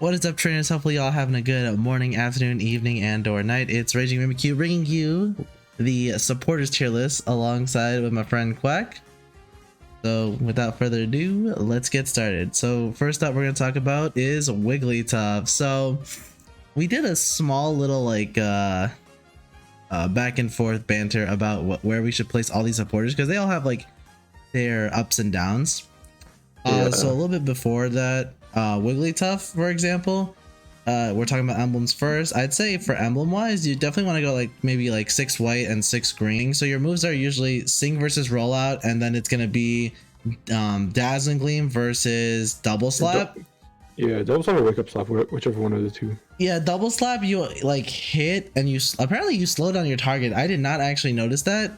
What is up, trainers? Hopefully y'all having a good morning, afternoon, evening, and or night. It's Raging Mimikyu bringing you the supporters tier list alongside with my friend Quack. So without further ado, let's get started. So first up we're going to talk about is Wigglytuff. So we did a small little like back and forth banter about where we should place all these supporters because they all have like their ups and downs. So a little bit before that, Wigglytuff, for example, we're talking about emblems first. I'd say for emblem wise, you definitely want to go like maybe like 6 white and 6 green. So your moves are usually Sing versus Rollout, and then it's gonna be Dazzling Gleam versus Double Slap. Yeah, Double Slap or Wake Up Slap, whichever one of the two. Yeah, Double Slap you like hit and you apparently you slow down your target. I did not actually notice that.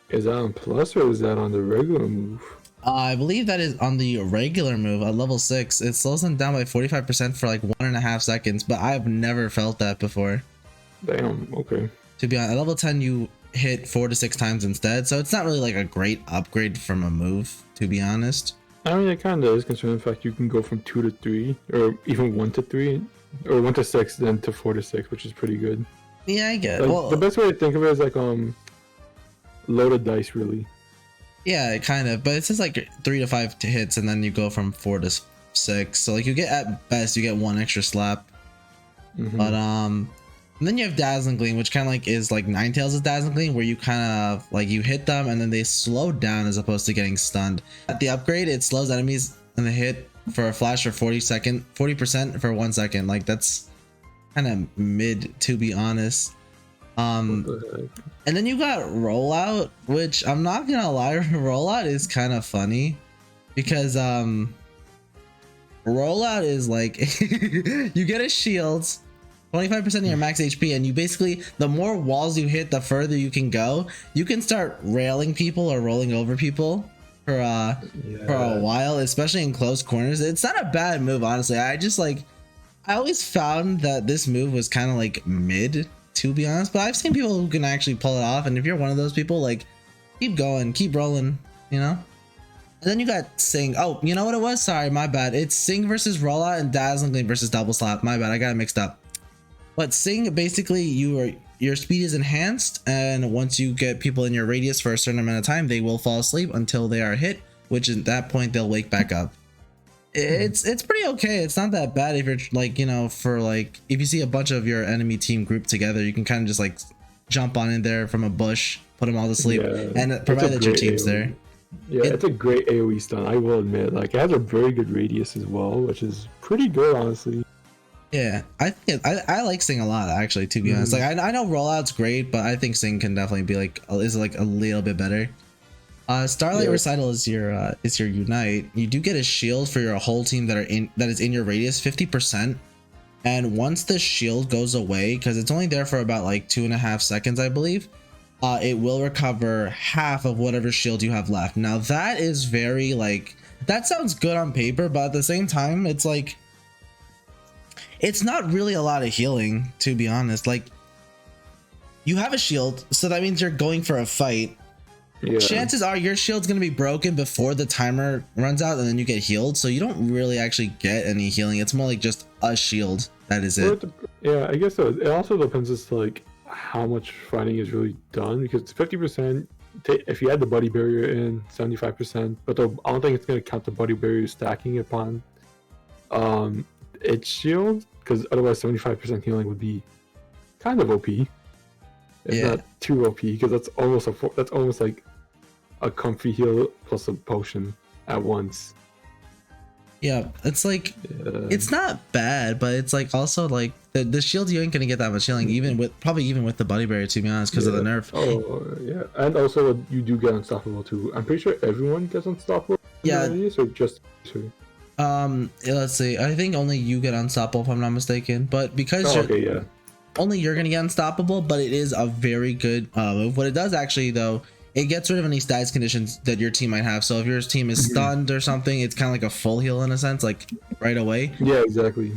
Is that on plus or is that on the regular move? I believe that is on the regular move at level 6. It slows them down by 45% for like 1.5 seconds, but I've never felt that before. Damn, okay. To be honest, at level 10 you hit 4 to 6 times instead, so it's not really like a great upgrade from a move, to be honest. I mean, it kind of is concerning the fact you can go from 2 to 3, or even 1 to 3, or 1 to 6, then to 4 to 6, which is pretty good. Yeah, I get it. Like, well, the best way to think of it is like loaded dice, really. Yeah, kind of, but it's just like 3 to 5 hits, and then you go from 4 to 6. So like you get at best you get 1 extra slap. But and then you have Dazzling Gleam, which kind of like is like Ninetales' of Dazzling Gleam, where you kind of like you hit them and then they slow down as opposed to getting stunned. At the upgrade, it slows enemies in the hit for a flash for 40% for 1 second. Like that's kind of mid, to be honest. And then you got Rollout, which I'm not gonna lie, Rollout is kind of funny because Rollout is like you get a shield, 25% of your max HP, and you basically, the more walls you hit, the further you can go. You can start railing people or rolling over people for a while, especially in close corners. It's not a bad move, honestly. I always found that this move was kind of like mid, to be honest, but I've seen people who can actually pull it off, and if you're one of those people, like, keep going, keep rolling, you know. And then you got Sing. Oh, you know what it was? Sorry, my bad. It's Sing versus Rollout and Dazzling Gleam versus Double Slap. My bad, I got it mixed up. But Sing, basically your speed is enhanced, and once you get people in your radius for a certain amount of time, they will fall asleep until they are hit, which at that point they'll wake back up. It's pretty okay. It's not that bad if you're like, you know, for like if you see a bunch of your enemy team grouped together, you can kind of just like jump on in there from a bush, put them all to sleep, and provide that your team's there. Yeah, it's a great AoE stun, I will admit. Like, it has a very good radius as well, which is pretty good, honestly. Yeah, I like Sing a lot, actually, to be honest. Like I know Rollout's great, but I think Sing can definitely be like a little bit better. Starlight Recital is your Unite. You do get a shield for your whole team that is in your radius, 50%. And once the shield goes away, because it's only there for about like 2.5 seconds, I believe, it will recover half of whatever shield you have left. Now that is very like, that sounds good on paper, but at the same time, it's like, it's not really a lot of healing, to be honest. Like, you have a shield, so that means you're going for a fight. Yeah. Chances are your shield's gonna be broken before the timer runs out, and then you get healed, so you don't really actually get any healing. It's more like just a shield. That is it. Yeah, I guess so. It also depends as to like how much fighting is really done, because it's 50%. If you add the buddy barrier in, 75%, but I don't think it's gonna count the buddy barrier stacking upon its shield, because otherwise 75% healing would be kind of OP. It's not too OP, because that's almost like a comfy heal plus a potion at once. Yeah, it's like it's not bad, but it's like also like the shield, you ain't gonna get that much healing, even with the buddy barrier, to be honest, because of the nerf. Oh yeah, and also you do get unstoppable too. I'm pretty sure everyone gets unstoppable. Yeah. Or just let's see. I think only you get unstoppable, if I'm not mistaken. But because only you're gonna get unstoppable, but it is a very good move. What it does actually, though, it gets rid of any status conditions that your team might have. So if your team is stunned or something, it's kind of like a full heal in a sense, like right away. Yeah, exactly.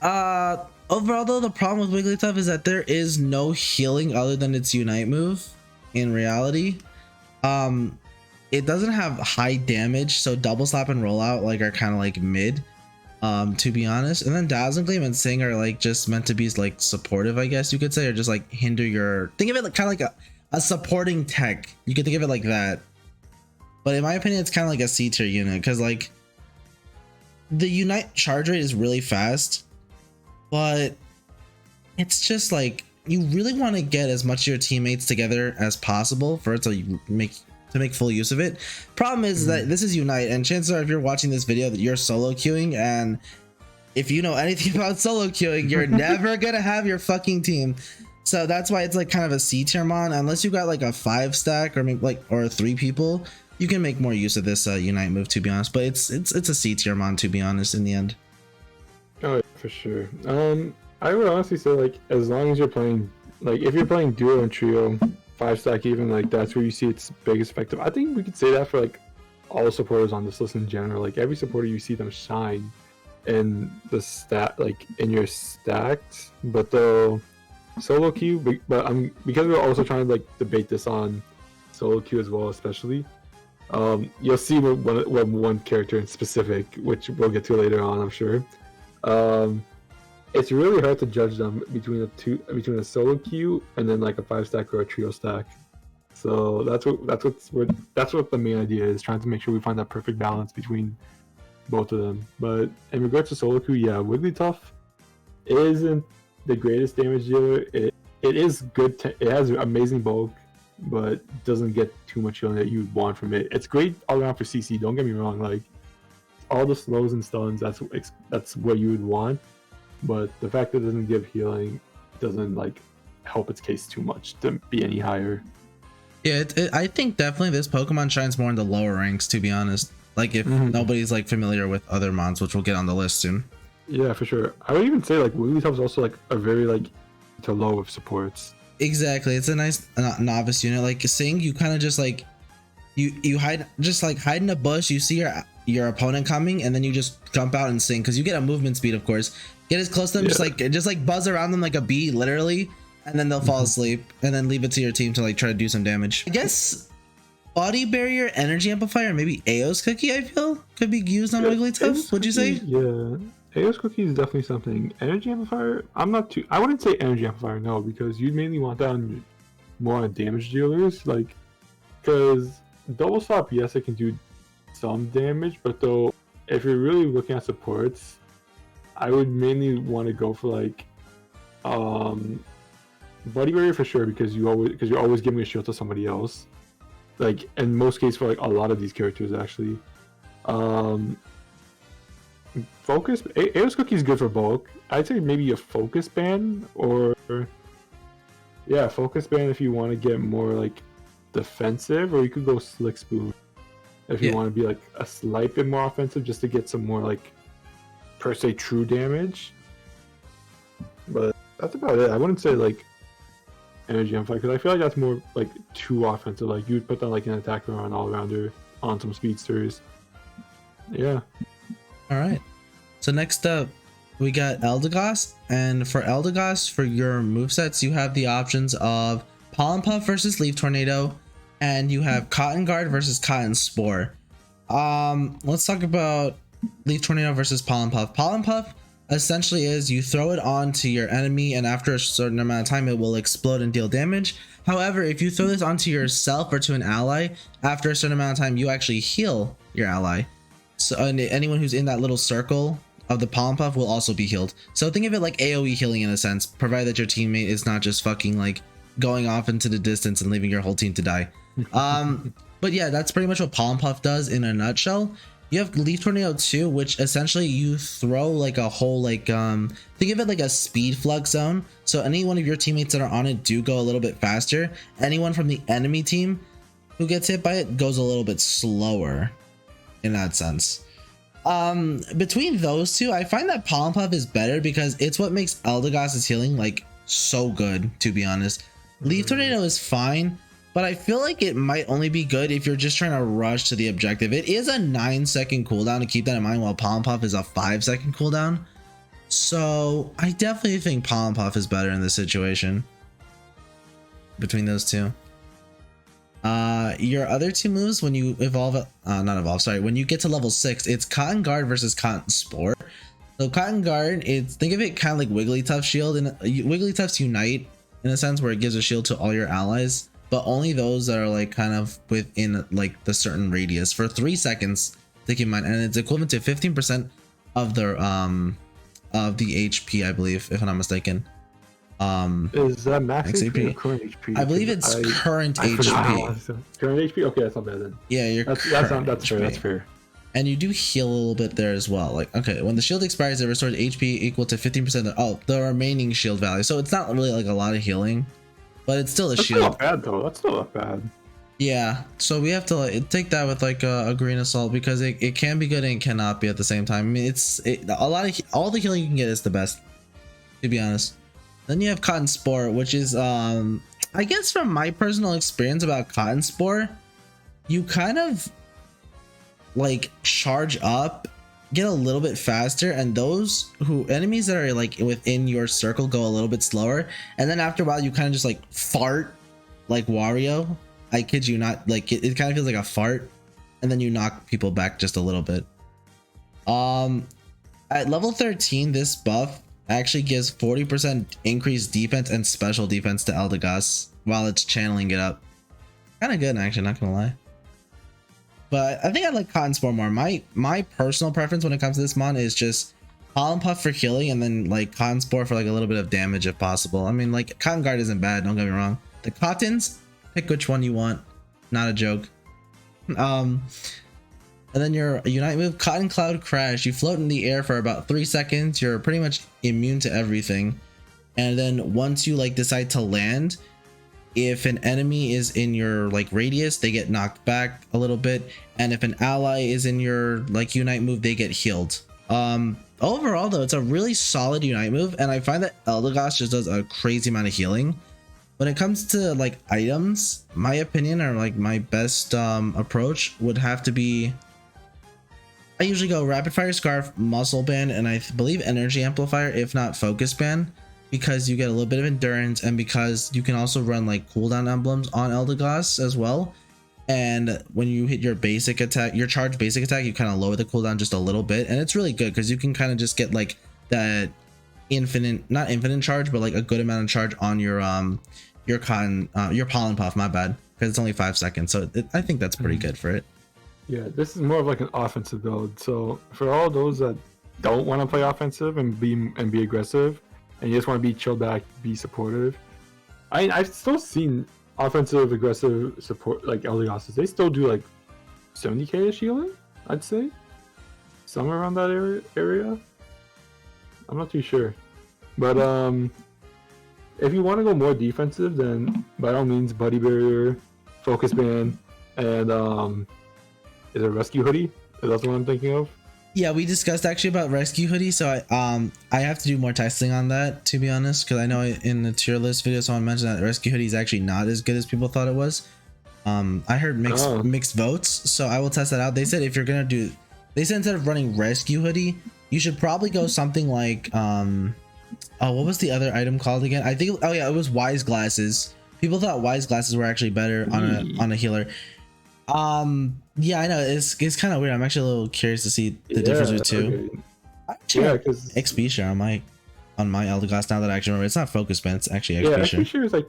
Overall, though, the problem with Wigglytuff is that there is no healing other than its Unite move. In reality, it doesn't have high damage, so Double Slap and Rollout like are kind of like mid. to be honest. And then Dazzling Gleam and Sing are like just meant to be like supportive, I guess you could say, or just like hinder your, think of it like kind of like a supporting tech. You could think of it like that. But in my opinion, it's kind of like a C tier unit, because like the Unite charge rate is really fast, but it's just like you really want to get as much of your teammates together as possible for it to make full use of it. Problem is that this is Unite, and chances are if you're watching this video that you're solo queuing, and if you know anything about solo queuing, you're never gonna have your fucking team. So that's why it's like kind of a C tier mon. Unless you got like a 5 stack or maybe like or 3 people, you can make more use of this Unite move, to be honest. But it's a C tier mon, to be honest, in the end. Oh yeah, for sure. I would honestly say like as long as you're playing, like if you're playing duo and trio, 5 stack even, like that's where you see its biggest effective. I think we could say that for like all supporters on this list in general. Like every supporter, you see them shine in the stat, like in your stacks. But the solo queue, but because we're also trying to like debate this on solo queue as well, especially. You'll see one character in specific, which we'll get to later on, I'm sure. It's really hard to judge them between a solo queue and then like a 5 stack or a trio stack. So that's what the main idea is, trying to make sure we find that perfect balance between both of them. But in regards to solo queue, yeah, Wigglytuff isn't the greatest damage dealer. It is good. It has amazing bulk, but doesn't get too much healing that you would want from it. It's great all around for CC. Don't get me wrong. Like all the slows and stuns, that's what you would want. But the fact that it doesn't give healing doesn't like help its case too much to be any higher. Yeah, I think definitely this Pokemon shines more in the lower ranks, to be honest. Like if nobody's like familiar with other mons, which we'll get on the list soon. Yeah, for sure. I would even say like Wigglytuff is also like a very like to low of supports. Exactly, it's a nice novice unit. Like Sing, you kind of just like you hide in a bush. You see your opponent coming, and then you just jump out and Sing, because you get a movement speed, of course. Get as close to them, just like buzz around them like a bee, literally, and then they'll fall asleep, and then leave it to your team to like try to do some damage. I guess Body Barrier, Energy Amplifier, maybe Aeo's Cookie, I feel could be used on Wigglytuff. Would you say? Yeah, Aeo's Cookie is definitely something. Energy Amplifier, I wouldn't say Energy Amplifier, no, because you'd mainly want that on more on damage dealers, like, because Double Stop, yes, it can do some damage, but though if you're really looking at supports, I would mainly want to go for like Body Barrier for sure, because you're always giving a shield to somebody else, like in most cases for like a lot of these characters actually. Focus, Aeo's Cookie is good for bulk. I'd say maybe a Focus Band, or yeah, Focus Band if you want to get more like defensive, or you could go Slick Spoon if you want to be like a slight bit more offensive, just to get some more like per se true damage. But that's about it. I wouldn't say like Energy Amplifier, because I feel like that's more like too offensive. Like you'd put that like an attacker or an all-rounder on some speedsters. Yeah. All right. So next up, we got Eldegoss, and for Eldegoss, for your movesets, you have the options of Pollen Puff versus Leaf Tornado, and you have Cotton Guard versus Cotton Spore. Let's talk about Leaf Tornado versus Pollen Puff. Pollen Puff essentially is you throw it onto your enemy, and after a certain amount of time it will explode and deal damage. However, if you throw this onto yourself or to an ally, after a certain amount of time you actually heal your ally. So and anyone who's in that little circle of the Pollen Puff will also be healed. So think of it like AoE healing in a sense, provided that your teammate is not just fucking like going off into the distance and leaving your whole team to die. But yeah, that's pretty much what Pollen Puff does in a nutshell. You have Leaf Tornado 2, which essentially you throw like a whole like think of it like a speed flux zone. So any one of your teammates that are on it do go a little bit faster. Anyone from the enemy team who gets hit by it goes a little bit slower in that sense. Between those two, I find that Pollen Puff is better because it's what makes Eldegoss's healing like so good, to be honest. Leaf Tornado is fine, but I feel like it might only be good if you're just trying to rush to the objective. It is a 9-second cooldown, to keep that in mind, while Pollen Puff is a 5-second cooldown. So I definitely think Pollen Puff is better in this situation between those two. Your other two moves, when you evolve, when you get to level 6, it's Cotton Guard versus Cotton Spore. So Cotton Guard, it's think of it kind of like Wigglytuff shield, and Wigglytuff's Unite in a sense where it gives a shield to all your allies, but only those that are like kind of within like the certain radius for 3 seconds to keep in mind, and it's equivalent to 15% of the HP, I believe, if I'm not mistaken. Is that max HP or current HP? I believe it's current HP. Current HP? Okay, that's not bad then. Yeah, that's fair. That's fair. And you do heal a little bit there as well. Like, okay, when the shield expires, it restores HP equal to 15% of the remaining shield value. So it's not really like a lot of healing, but it's still a shield. That's not bad though. That's still not bad. Yeah, so we have to like, take that with like a grain of salt, because it can be good and it cannot be at the same time. I mean, all the healing you can get is the best, to be honest. Then you have Cotton Spore, which is I guess from my personal experience about Cotton Spore, you kind of like charge up, get a little bit faster, and those enemies that are like within your circle go a little bit slower, and then after a while you kind of just like fart like Wario. I kid you not, like it kind of feels like a fart, and then you knock people back just a little bit. At level 13, this buff actually gives 40% increased defense and special defense to Eldegoss while it's channeling it up. Kind of good, actually, not gonna lie. But I think I like Cotton Spore more. My personal preference when it comes to this mon is just Pollen Puff for healing, and then like Cotton Spore for like a little bit of damage if possible. I mean, like Cotton Guard isn't bad, don't get me wrong. The Cottons, pick which one you want, not a joke. And then your Unite move, Cotton Cloud Crash. You float in the air for about 3 seconds. You're pretty much immune to everything. And then once you like decide to land, if an enemy is in your like radius, they get knocked back a little bit, and if an ally is in your like Unite move, they get healed. Overall though, it's a really solid Unite move, and I find that Eldegoss just does a crazy amount of healing. When it comes to like items, my opinion, or like my best approach would have to be, I usually go Rapid Fire Scarf, Muscle Band, and I believe Energy Amplifier, if not Focus Band, because you get a little bit of endurance, and because you can also run like cooldown emblems on Eldegoss as well. And when you hit your basic attack, your charge basic attack, you kind of lower the cooldown just a little bit, and it's really good because you can kind of just get like that not infinite charge, but like a good amount of charge on your Pollen Puff, my bad, because it's only 5 seconds, so I think that's pretty good for it. Yeah, this is more of like an offensive build. So for all those that don't want to play offensive and be aggressive, and you just want to be chill back, be supportive, I've still seen offensive aggressive support like Eldegoss. They still do like 70k of shielding, I'd say, somewhere around that area. I'm not too sure, but if you want to go more defensive, then by all means, Buddy Barrier, Focus Band, and is it Rescue Hoodie? Is that the one I'm thinking of? Yeah, we discussed actually about Rescue Hoodie, so I have to do more testing on that, to be honest, because I know in the tier list video someone mentioned that Rescue Hoodie is actually not as good as people thought it was. I heard mixed votes, so I will test that out. They said if you're gonna they said instead of running Rescue Hoodie, you should probably go something like what was the other item called again? I think, oh yeah, it was Wise Glasses. People thought Wise Glasses were actually better on a healer. Yeah, I know it's kind of weird. I'm actually a little curious to see the difference of the two. Yeah, because XP share on my Eldegoss, now that I actually remember, it's not Focus Band, it's actually XP share. XP share is like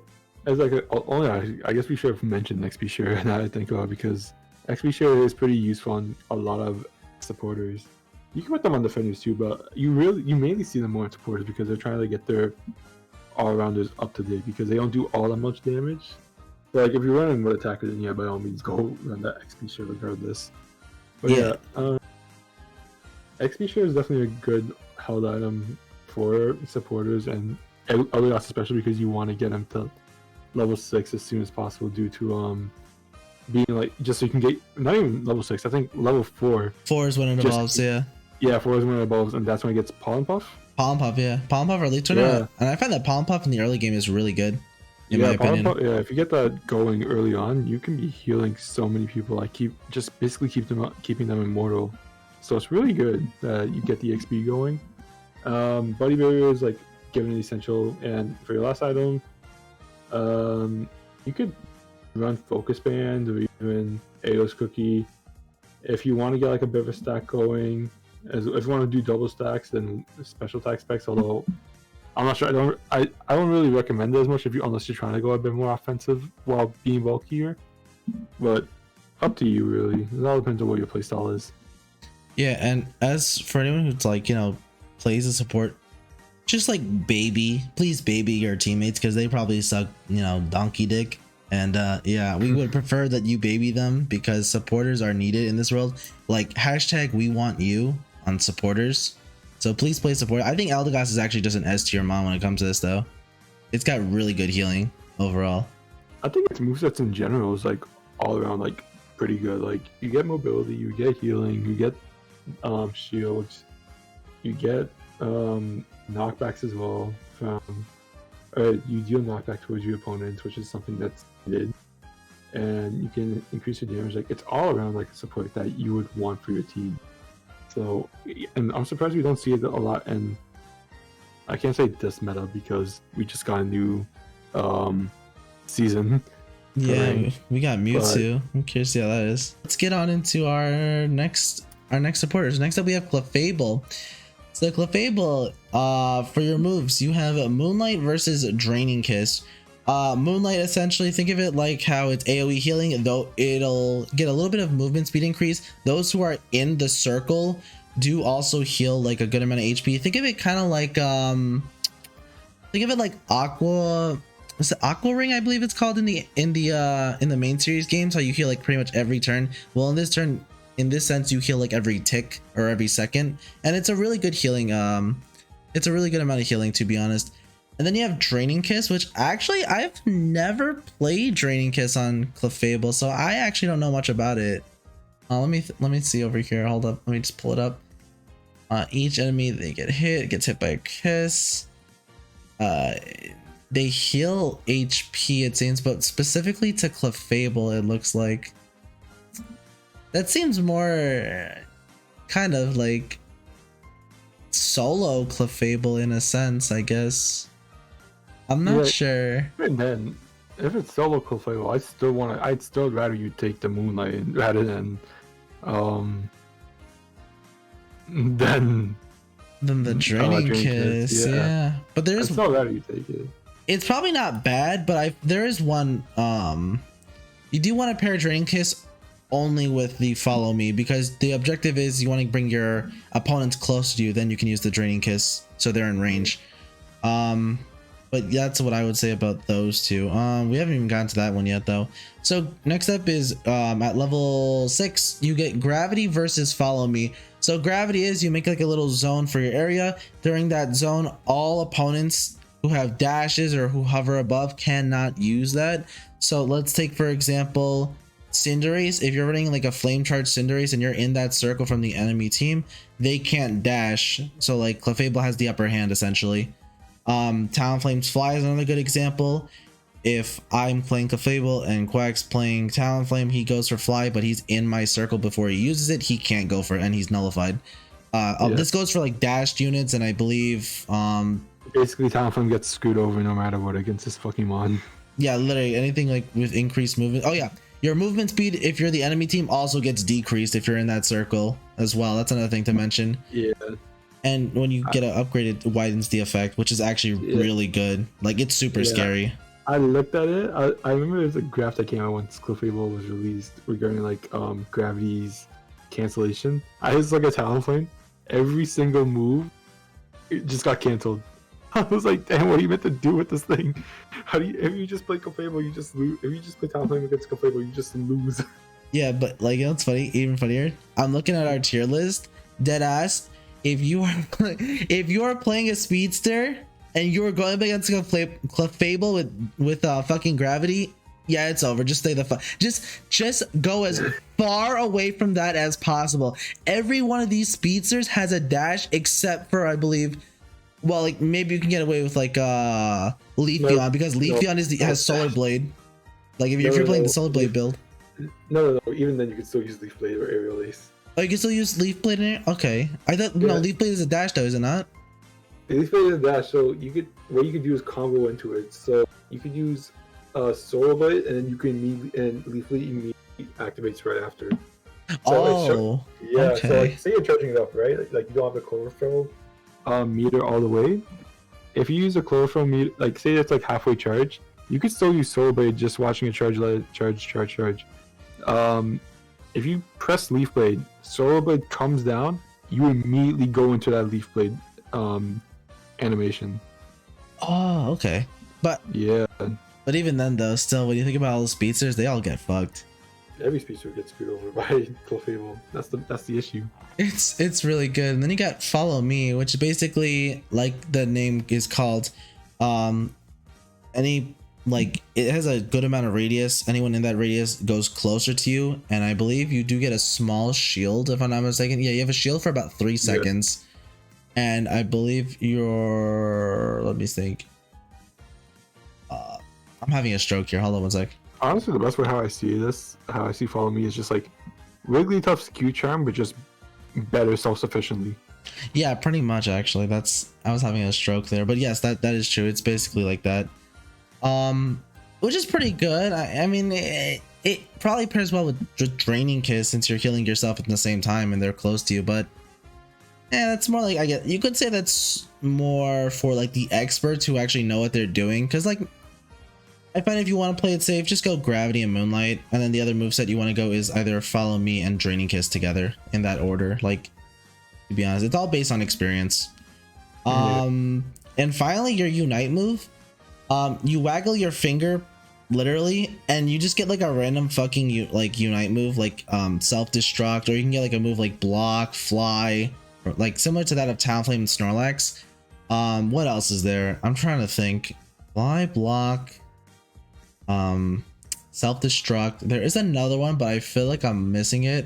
I guess we should have mentioned XP share now that I think about it, because XP share is pretty useful on a lot of supporters. You can put them on defenders too, but you mainly see them more on supporters because they're trying to get their all-rounders up to date, because they don't do all that much damage. So like if you're running with attackers, then yeah, by all means go run that XP share regardless. But yeah, XP share is definitely a good held item for supporters and Eldegoss especially, because you want to get them to level 6 as soon as possible due to being like, just so you can get not even level 6, I think level 4. 4 is when it evolves, yeah. Yeah, 4 is when it evolves, and that's when it gets Pollen Puff. Pollen Puff, yeah. Pollen Puff or Leaf Tornado. And I find that Pollen Puff in the early game is really good, in my opinion. Puff, yeah, if you get that going early on, you can be healing so many people. Like basically keeping them immortal. So it's really good that you get the XP going. Buddy Barrier is like given an essential, and for your last item, you could run Focus Band or even Ao's Cookie if you want to get like a bit of a stack going. As if you want to do double stacks, then special attack specs. Although I'm not sure. I don't really recommend it as much unless you're trying to go a bit more offensive while being bulkier. But up to you, really. It all depends on what your playstyle is. Yeah, and as for anyone who's like, plays a support, just like please baby your teammates because they probably suck, donkey dick. And yeah, we would prefer that you baby them because supporters are needed in this world. Like hashtag we want you on supporters. So please play support. I think Eldegoss is actually just an S tier mon when it comes to this though. It's got really good healing overall. I think its movesets in general is like all around like pretty good. Like you get mobility, you get healing, you get shields, you get knockbacks as well from you deal knockback towards your opponents, which is something that's needed, and you can increase your damage. Like it's all around like a support that you would want for your team. So, and I'm surprised we don't see it a lot. And I can't say this meta because we just got a new season. Yeah, we got Mewtwo. I'm curious to see how that is. Let's get on into our next supporters. Next up, we have Clefable. So Clefable, for your moves, you have Moonlight versus Draining Kiss. Moonlight, essentially, think of it like how it's AoE healing, though it'll get a little bit of movement speed increase. Those who are in the circle do also heal like a good amount of HP. Think of it kind of like Aqua. What's it, Aqua Ring? I believe it's called in the main series games. How you heal like pretty much every turn. Well, in this sense, you heal like every tick or every second, and it's a really good healing. It's a really good amount of healing, to be honest. And then you have Draining Kiss, which actually I've never played Draining Kiss on Clefable, so I actually don't know much about it. Let me see over here. Hold up. Let me just pull it up. Each enemy they gets hit by a kiss. They heal HP, it seems, but specifically to Clefable, it looks like. That seems more kind of like solo Clefable in a sense, I guess. I'm not sure. And then, if it's solo Clefable, I'd still rather you take the Moonlight rather than than the Draining Kiss. Yeah. But there's I'd still rather you take it. It's probably not bad, but there is one. You do want to pair Draining Kiss only with the Follow Me, because the objective is you want to bring your opponents close to you, then you can use the Draining Kiss so they're in range. But that's what I would say about those two. We haven't even gotten to that one yet though. So next up is at level 6 you get Gravity versus Follow Me. So Gravity is you make like a little zone for your area. During that zone, all opponents who have dashes or who hover above cannot use that. So let's take for example Cinderace. If you're running like a flame charge Cinderace and you're in that circle from the enemy team, they can't dash. So like Clefable has the upper hand essentially. Talonflame's Fly is another good example. If I'm playing Clefable and Quack's playing Talonflame, he goes for Fly, but he's in my circle before he uses it. He can't go for it and he's nullified. This goes for like dashed units, and I believe basically Talonflame gets screwed over no matter what against this Pokemon. Yeah, literally anything like with increased movement. Oh yeah, your movement speed if you're the enemy team also gets decreased if you're in that circle as well. That's another thing to mention. Yeah. And when you get it upgraded, it widens the effect, which is actually really good. Like it's super scary. I looked at it. I remember there's a graph that came out once Clefable was released regarding like Gravity's cancellation. I just look at Talonflame. Every single move, it just got canceled. I was like, damn, what are you meant to do with this thing? If you just play Clefable, you just lose. If you just play Talonflame against Clefable, you just lose. Yeah, but like, it's funny, even funnier. I'm looking at our tier list, deadass. If you are playing a speedster and you are going up against a Clefable with fucking Gravity, yeah, it's over. Just stay just go as far away from that as possible. Every one of these speedsters has a dash except for, I believe, well, like maybe you can get away with like Leafeon, because Leafeon has Solar Blade. Like if you're playing the Solar Blade build. No. Even then, you can still use Leaf Blade or Aerial Ace. Oh, you can still use Leaf Blade in it? Okay. I thought no, Leaf Blade is a dash though, is it not? Leaf Blade is a dash, so what you could do is combo into it. So you could use Solar Blade, and then you can Leaf Blade immediately activates right after. So Oh, yeah, so okay. like say you're charging it up, right? Like you don't have the chlorophyll meter all the way. If you use a chlorophyll meter, like say it's like halfway charged, you could still use solar blade just watching it charge, let it charge. Um, if you press leaf blade, solar blade comes down, you immediately go into that leaf blade animation. Oh, okay. But Yeah, even then though, still when you think about all the speedsters, they all get fucked. every speedster gets screwed over by Clefable. That's the issue. It's really good. And then you got Follow Me, which is basically like the name is called, any like it has a good amount of radius. Anyone in that radius goes closer to you, and I believe you do get a small shield if I'm not mistaken. Yeah, you have a shield for about 3 seconds, and I believe you're. Let me think. I'm having a stroke here. Hold on one sec. Honestly, the best way how I see Follow Me is just like Wigglytuff's Q charm, but just better self-sufficiently. Yeah, pretty much actually. I was having a stroke there, but yes, that is true. It's basically like that. Which is pretty good. I mean, it probably pairs well with Draining Kiss since you're healing yourself at the same time and they're close to you. But yeah, that's more like you could say that's more for like the experts who actually know what they're doing. Because like I find if you want to play it safe, just go Gravity and Moonlight, and then the other moveset you want to go is either Follow Me and Draining Kiss together in that order. Like, to be honest, it's all based on experience. And finally, your Unite move. You waggle your finger, literally, and you just get like a random fucking Unite move, like Self-Destruct, or you can get like a move like Block, Fly, or like similar to that of Talonflame and Snorlax. What else is there? I'm trying to think. Fly, Block. Self-Destruct. There is another one, but I feel like I'm missing it.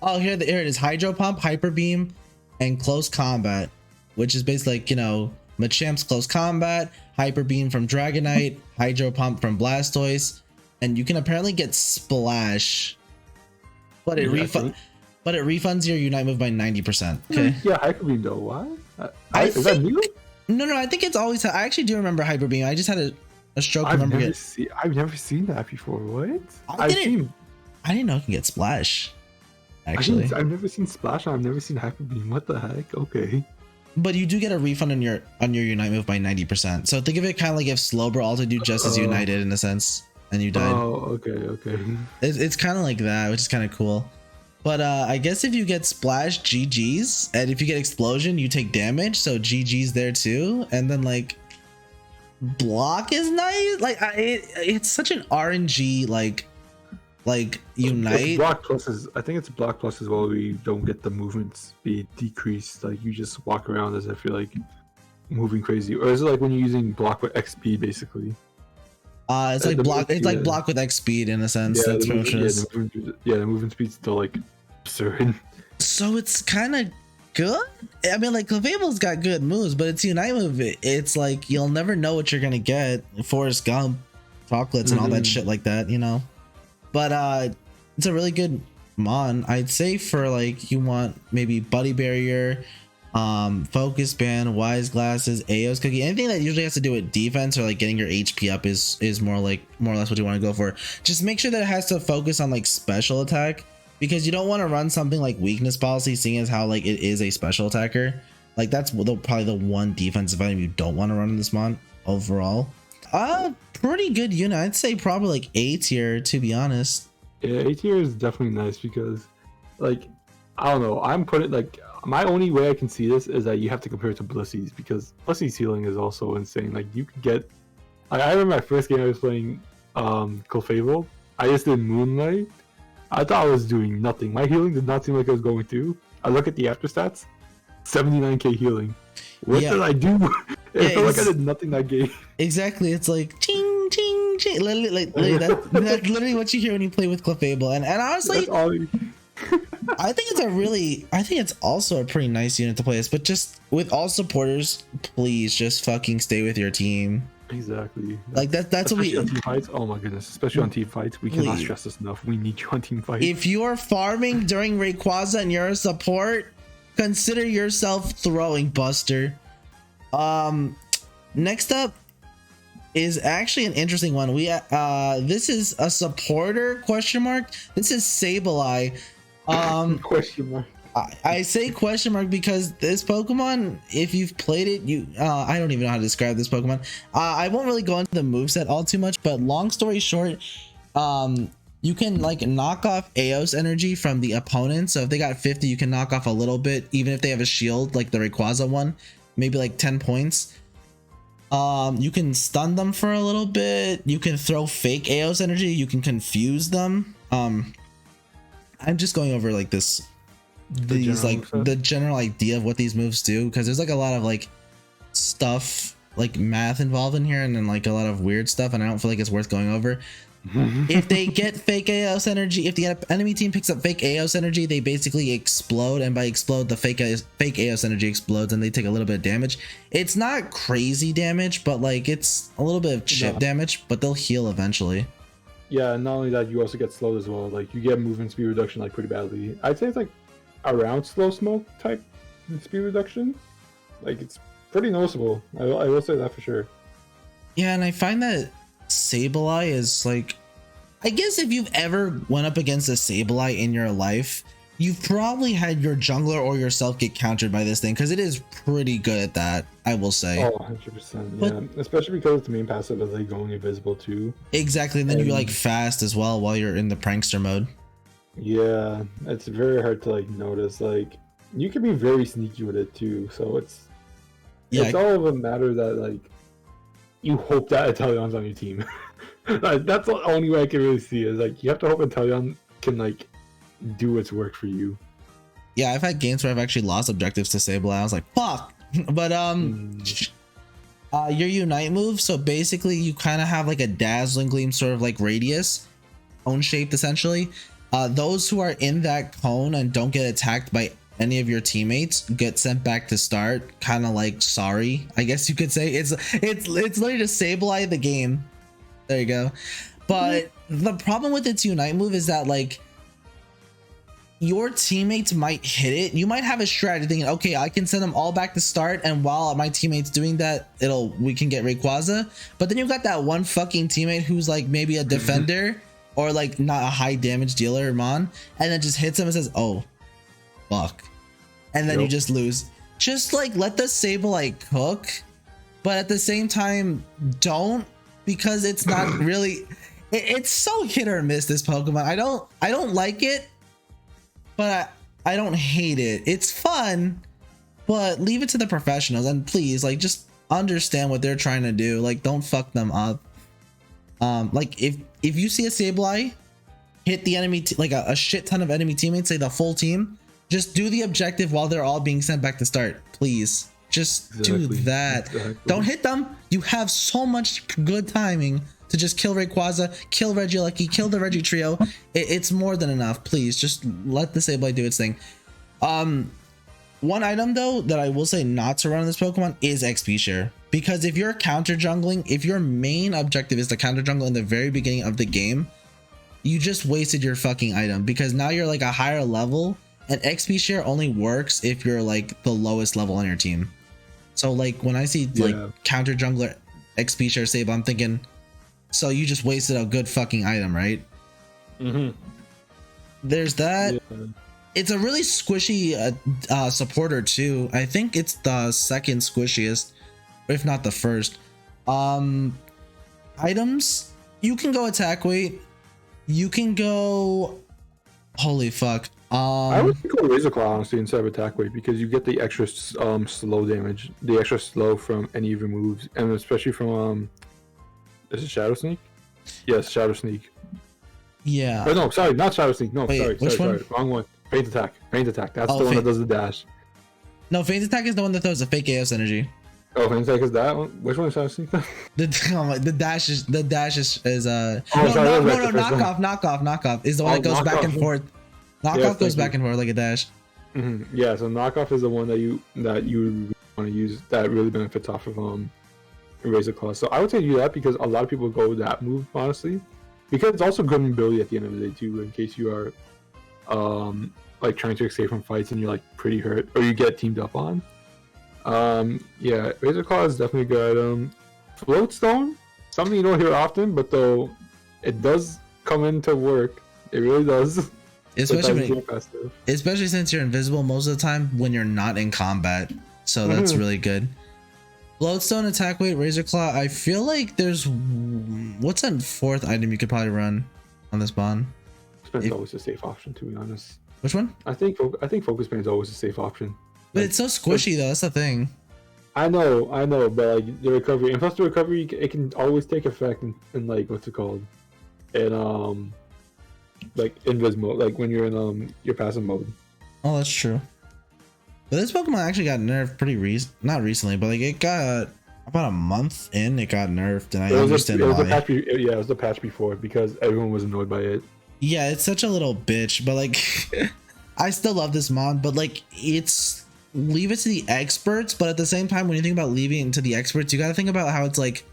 Oh, here it is. Hydro Pump, Hyper Beam, and Close Combat, which is basically like, Machamp's Close Combat, Hyper Beam from Dragonite, Hydro Pump from Blastoise, and you can apparently get Splash, but it refunds your Unite move by 90%. Okay. Yeah, Hyper Beam though. What? Is that new? No, I think it's always. I actually do remember Hyper Beam. I just had a stroke. I've never seen that before. What? I didn't know you can get Splash. Actually, I've never seen Splash. I've never seen Hyper Beam. What the heck? Okay. But you do get a refund on your Unite move by 90%. So think of it kind of like if Slowbro Altitude just as United in a sense, and you died. Oh, okay. It's kind of like that, which is kind of cool. But I guess if you get Splash, GG's, and if you get Explosion, you take damage, so GG's there too. And then like Block is nice. Like it's such an RNG like Unite. Block plus is, I think it's Block plus as well. We don't get the movement speed decreased. Like you just walk around as if you're like moving crazy, or is it like when you're using Block with X speed basically? It's like Block. It's like Block with X speed in a sense. Yeah, that's what it is. The movement speed's still like absurd. So it's kind of good. I mean, like Clefable's got good moves, but it's Unite move. It's like you'll never know what you're gonna get. Forrest Gump, chocolates, and all that shit like that, But it's a really good mon. I'd say for like you want maybe Buddy Barrier, Focus Band, Wise Glasses, Ao's Cookie, anything that usually has to do with defense or like getting your HP up is more or less what you want to go for. Just make sure that it has to focus on like special attack, because you don't want to run something like weakness policy, seeing as how like it is a special attacker. Like that's probably the one defensive item you don't want to run in this mon overall. Pretty good unit. I'd say probably like A tier, to be honest. Yeah, A tier is definitely nice because, like, I don't know. I'm putting like my only way I can see this is that you have to compare it to Blissy's, because Blissy's healing is also insane. Like you could get. I remember my first game I was playing Clefable. I just did Moonlight. I thought I was doing nothing. My healing did not seem like I was going to. I look at the after stats, 79k healing. What did I do? It felt like I did nothing that game. Exactly. It's like ching ching ching. Literally, that's literally what you hear when you play with Clefable. And honestly, I think it's also a pretty nice unit to play as. But just with all supporters, please just fucking stay with your team. Exactly. Like that's what we on team fights. Oh my goodness, especially on team fights, we cannot stress this enough. We need you on team fights. If you are farming during Rayquaza and you're a support, consider yourself throwing Buster. Next up is actually an interesting one. This is a supporter question mark. This is Sableye. Question mark. I say question mark because this Pokemon, if you've played it, I don't even know how to describe this Pokemon. I won't really go into the moveset all too much, but long story short, you can like knock off Eos energy from the opponent. So if they got 50, you can knock off a little bit, even if they have a shield like the Rayquaza one, maybe like 10 points. You can stun them for a little bit. You can throw fake Eos energy. You can confuse them. I'm just going over like the general idea of what these moves do, because there's like a lot of like stuff like math involved in here, and then like a lot of weird stuff, and I don't feel like it's worth going over. If they get fake Eos energy, if the enemy team picks up fake Eos energy, they basically explode, and by explode, the fake Eos energy explodes, and they take a little bit of damage. It's not crazy damage, but like it's a little bit of chip damage, but they'll heal eventually. Yeah, and not only that, you also get slowed as well. Like you get movement speed reduction like pretty badly. I'd say it's like around slow smoke type speed reduction. Like it's pretty noticeable. I will say that for sure. Yeah, and I find that Sableye is like, I guess if you've ever went up against a Sableye in your life, you've probably had your jungler or yourself get countered by this thing, because it is pretty good at that, I will say. Oh, 100%. Yeah, especially because its main passive is like going invisible too. Exactly, and then you're like fast as well while you're in the prankster mode. Yeah, it's very hard to like notice. Like you can be very sneaky with it too, so it's all of a matter that like you hope that Italian's on your team. Like, that's the only way I can really see it, is like you have to hope Italian can like do its work for you. Yeah, I've had games where I've actually lost objectives to Sableye. I was like, fuck. But your Unite move, so basically you kind of have like a dazzling gleam sort of like radius, cone shaped essentially. Those who are in that cone and don't get attacked by any of your teammates get sent back to start, kind of like sorry, I guess you could say. It's literally just Sableye the game. There you go. But the problem with its Unite move is that like your teammates might hit it. You might have a strategy thinking, okay, I can send them all back to start, and while my teammate's doing that, we can get Rayquaza. But then you've got that one fucking teammate who's like maybe a defender or like not a high damage dealer, Mon, and then just hits him and says, oh fuck, and then you just lose. Just like let the Sableye cook, but at the same time don't, because it's not really it's so hit or miss, this Pokemon. I don't like it, but I don't hate it. It's fun, but leave it to the professionals, and please like just understand what they're trying to do. Like don't fuck them up. Like if you see a Sableye hit the enemy like a shit ton of enemy teammates, say the full team, just do the objective while they're all being sent back to start, please. Just do that. Don't hit them. You have so much good timing to just kill Rayquaza, kill Regieleki, kill the Regi trio. It's more than enough. Please just let the Sableye do its thing. One item though that I will say not to run on this Pokemon is XP share, because if you're counter jungling, if your main objective is to counter jungle in the very beginning of the game, you just wasted your fucking item, because now you're like a higher level, and XP share only works if you're like the lowest level on your team. So like when I see like counter jungler XP share save, I'm thinking, so you just wasted a good fucking item, right? There's that. It's a really squishy supporter too. I think it's the second squishiest, if not the first. Items, you can go attack weight, you can go, holy fuck, I would go Razor Claw honestly instead of attack weight, because you get the extra slow damage, the extra slow from any of your moves, and especially from is it Shadow Sneak? Yes, Shadow Sneak. Yeah. Oh, no, sorry, not Shadow Sneak. No, wait, sorry, wrong one. Feint Attack. Feint Attack. That's the one that does the dash. No, Feint Attack is the one that throws the fake AS energy. Oh, Feint Attack is that one? Which one is Shadow Sneak? The dash is Oh, knockoff is the one that goes back and forth. Knockoff goes back and forth like a dash. Yeah, so knockoff is the one that you want to use that really benefits off of Razor Claw. So I would say do that, because a lot of people go with that move honestly, because it's also good mobility at the end of the day too, in case you are like trying to escape from fights and you're like pretty hurt, or you get teamed up on. Yeah, Razor Claw is definitely a good item. Float Stone, something you don't hear often, but though it does come into work, it really does. Especially since you're invisible most of the time when you're not in combat. So that's really good. Bloodstone, attack weight, razor claw. I feel like there's what's that fourth item you could probably run on this bond? Focus always a safe option, to be honest. Which one? I think focus band is always a safe option. But it's so squishy though. That's the thing. I know, but like the recovery, and plus the recovery, it can always take effect in like what's it called, in like invis mode, like when you're in your passive mode. Oh, that's true. But this Pokemon actually got nerfed pretty not recently, but like it got about a month in, it got nerfed, and I understand why. It was the patch before because everyone was annoyed by it. Yeah, it's such a little bitch, but like I still love this mod, but like leave it to the experts. But at the same time, when you think about leaving it to the experts, you got to think about how it's like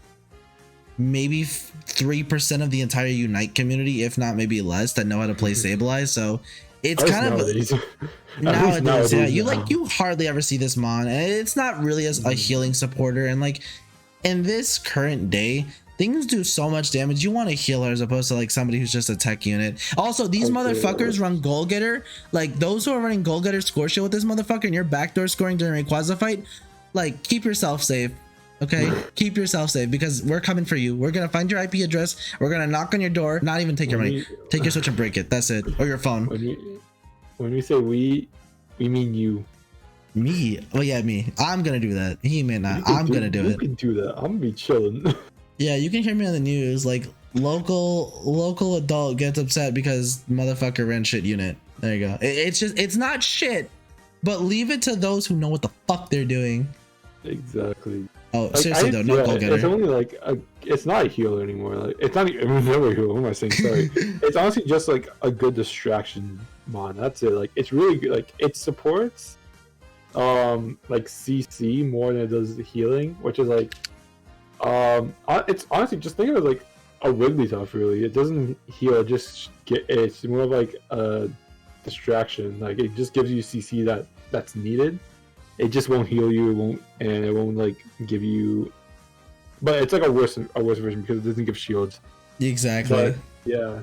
maybe 3% of the entire Unite community, if not maybe less, that know how to play Sableye. So it's kind of nowadays, yeah. You hardly ever see this mon, and it's not really as a healing supporter. And like in this current day, things do so much damage. You want a healer as opposed to like somebody who's just a tech unit. Also, these motherfuckers run Goal Getter. Like those who are running Goal Getter score shit with this motherfucker, and you're backdoor scoring during a Rayquaza fight. Like keep yourself safe. Okay, keep yourself safe because we're coming for you. We're gonna find your IP address. We're gonna knock on your door. Not even take your money. Take your Switch and break it. That's it. Or your phone. When we say we mean you. Me? Oh yeah, me. I'm gonna do that. He may not. I'm gonna do it. You can do that. I'm gonna be chilling. Yeah, you can hear me on the news. Like local adult gets upset because motherfucker ran shit unit. There you go. It's not shit, but leave it to those who know what the fuck they're doing. Exactly. Oh, like, seriously though, no Goal Getter. It's only like it's not a healer anymore. Like it's not even never a healer. What am I saying? Sorry. It's honestly just like a good distraction mon. That's it. Like it's really good. Like it supports like CC more than it does healing, which is like it's honestly just think of it like a Wigglytuff. Really, it doesn't heal. It's more of like a distraction. Like it just gives you CC that's needed. It just won't heal you. It won't like give you. But it's like a worse version because it doesn't give shields. Exactly. But, yeah.